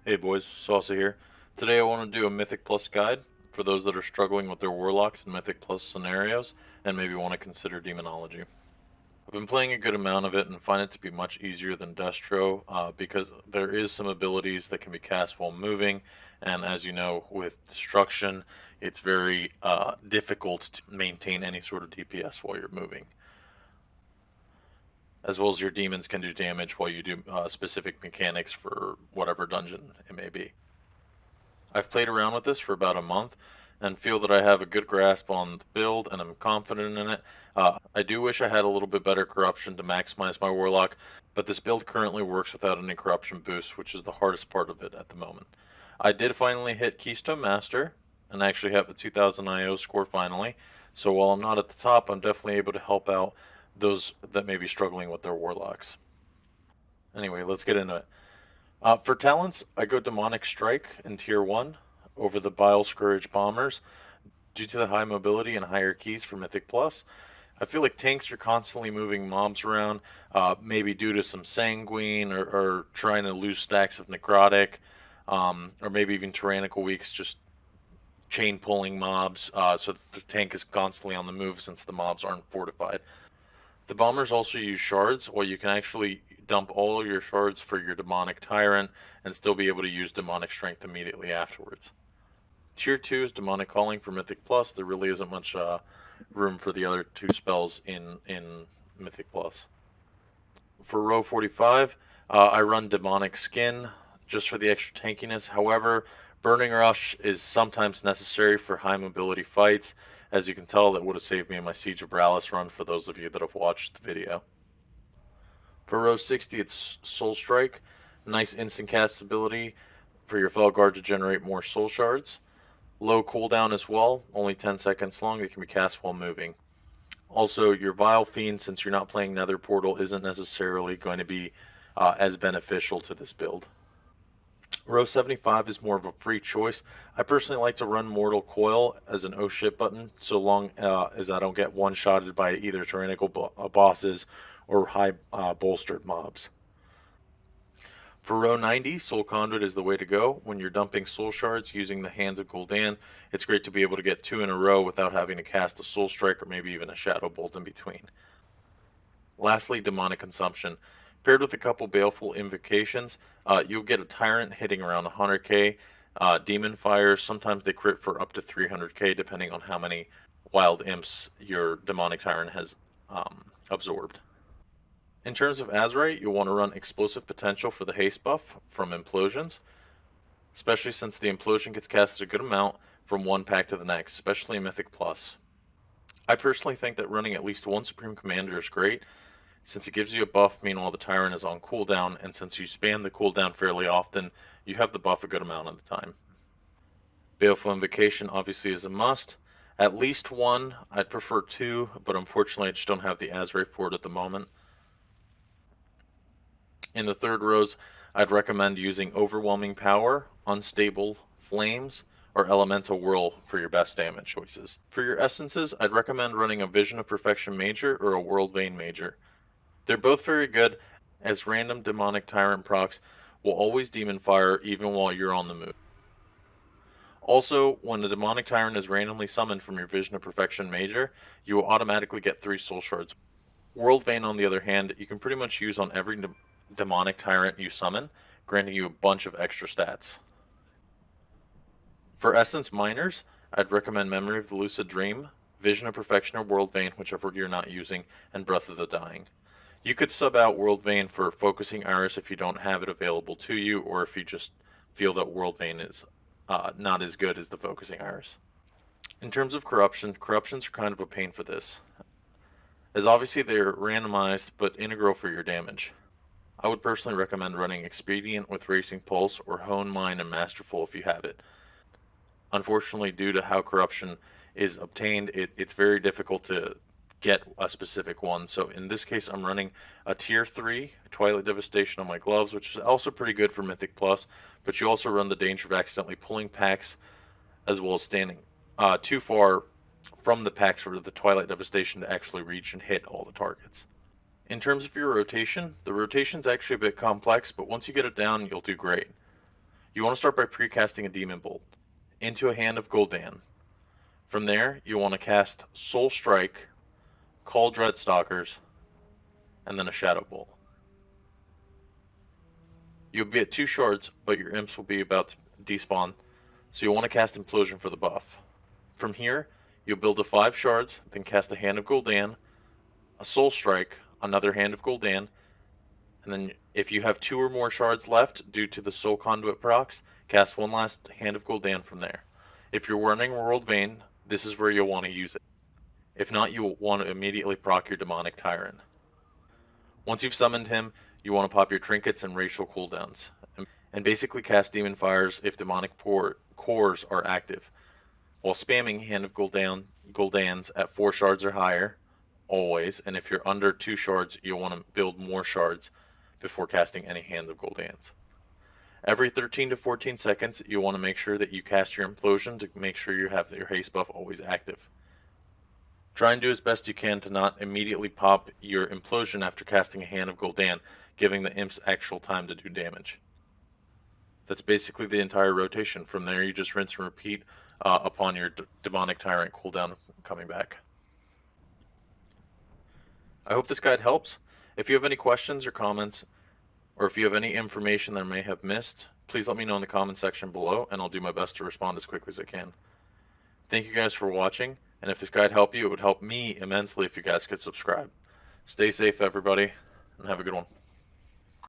Hey boys, Saucy here. Today I want to do a Mythic Plus guide for those that are struggling with their Warlocks in Mythic Plus scenarios and maybe want to consider Demonology. I've been playing a good amount of it and find it to be much easier than Destro because there is some abilities that can be cast while moving, and as you know, with Destruction, it's very difficult to maintain any sort of DPS while you're moving. As well as your demons can do damage while you do specific mechanics for whatever dungeon it may be. I've played around with this for about a month and feel that I have a good grasp on the build and I'm confident in it. I do wish I had a little bit better corruption to maximize my warlock, but this build currently works without any corruption boost, which is the hardest part of it at the moment. I did finally hit Keystone Master and actually have a 2000 IO score finally, so while I'm not at the top, I'm definitely able to help out those that may be struggling with their warlocks. Anyway, let's get into it. For talents, I go Demonic Strike in Tier 1 over the Bile Scourge Bombers due to the high mobility and higher keys for Mythic Plus. I feel like tanks are constantly moving mobs around, maybe due to some Sanguine or trying to lose stacks of Necrotic, or maybe even Tyrannical Weeks, just chain pulling mobs, so the tank is constantly on the move since the mobs aren't fortified. The bombers also use shards, or you can actually dump all your shards for your demonic tyrant and still be able to use demonic strength immediately afterwards. Tier 2 is demonic calling for Mythic Plus. There really isn't much room for the other two spells in Mythic Plus. For row 45, I run demonic skin just for the extra tankiness. However, burning rush is sometimes necessary for high mobility fights. As you can tell, that would have saved me in my Siege of Bralis run for those of you that have watched the video. For row 60, it's Soul Strike. Nice instant cast ability for your Felguard to generate more soul shards. Low cooldown as well, only 10 seconds long. It can be cast while moving. Also, your Vile Fiend, since you're not playing Nether Portal, isn't necessarily going to be as beneficial to this build. Row 75 is more of a free choice. I personally like to run Mortal Coil as an oh shit button, so long as I don't get one-shotted by either tyrannical bosses or high bolstered mobs. For row 90, Soul Conduit is the way to go. When you're dumping soul shards using the Hands of Gul'dan, it's great to be able to get two in a row without having to cast a Soul Strike or maybe even a Shadow Bolt in between. Lastly, Demonic Consumption. Paired with a couple Baleful Invocations, you'll get a Tyrant hitting around 100k. Demon Fires, sometimes they crit for up to 300k depending on how many Wild Imps your Demonic Tyrant has absorbed. In terms of Azerite, you'll want to run Explosive Potential for the haste buff from Implosions, especially since the Implosion gets casted a good amount from one pack to the next, especially in Mythic Plus. I personally think that running at least one Supreme Commander is great, since it gives you a buff meanwhile the Tyrant is on cooldown, and since you spam the cooldown fairly often, you have the buff a good amount of the time. Baleful Invocation obviously is a must. At least one, I'd prefer two, but unfortunately I just don't have the Azerite for it at the moment. In the third rows, I'd recommend using Overwhelming Power, Unstable Flames, or Elemental Whirl for your best damage choices. For your essences, I'd recommend running a Vision of Perfection Major or a World Vein Major. They're both very good, as random Demonic Tyrant procs will always Demon Fire even while you're on the move. Also, when the Demonic Tyrant is randomly summoned from your Vision of Perfection Major, you will automatically get 3 Soul Shards. World Vein, on the other hand, you can pretty much use on every Demonic Tyrant you summon, granting you a bunch of extra stats. For Essence Miners, I'd recommend Memory of the Lucid Dream, Vision of Perfection or World Vein, whichever you're not using, and Breath of the Dying. You could sub out World Vein for Focusing Iris if you don't have it available to you, or if you just feel that World Vein is not as good as the Focusing Iris. In terms of corruptions are kind of a pain for this, as obviously they're randomized but integral for your damage. I would personally recommend running Expedient with Racing Pulse or Hone Mind and Masterful if you have it. Unfortunately, due to how corruption is obtained, it's very difficult to get a specific one. So in this case, I'm running a tier 3 Twilight Devastation on my gloves, which is also pretty good for Mythic Plus, but you also run the danger of accidentally pulling packs as well as standing too far from the packs for the Twilight Devastation to actually reach and hit all the targets. In terms of your rotation, the rotation's actually a bit complex, but once you get it down, you'll do great. You want to start by precasting a Demon Bolt into a Hand of Gul'dan. From there, you want to cast Soul Strike, Call Dreadstalkers, and then a Shadow Bolt. You'll be at 2 shards, but your imps will be about to despawn, so you'll want to cast Implosion for the buff. From here, you'll build to 5 shards, then cast a Hand of Gul'dan, a Soul Strike, another Hand of Gul'dan, and then if you have 2 or more shards left due to the Soul Conduit procs, cast one last Hand of Gul'dan from there. If you're running World Vein, this is where you'll want to use it. If not, you'll want to immediately proc your Demonic Tyrant. Once you've summoned him, you want to pop your trinkets and racial cooldowns, and basically cast Demon Fires if Demonic cores are active, while spamming Hand of Gul'dans at 4 shards or higher, always, and if you're under 2 shards, you'll want to build more shards before casting any Hand of Gul'dans. Every 13 to 14 seconds, you'll want to make sure that you cast your Implosion to make sure you have your haste buff always active. Try and do as best you can to not immediately pop your Implosion after casting a Hand of Gul'dan, giving the imps actual time to do damage. That's basically the entire rotation. From there, you just rinse and repeat upon your Demonic Tyrant cooldown coming back. I hope this guide helps. If you have any questions or comments, or if you have any information that I may have missed, please let me know in the comment section below, and I'll do my best to respond as quickly as I can. Thank you guys for watching, and if this guide helped you, it would help me immensely if you guys could subscribe. Stay safe, everybody, and have a good one.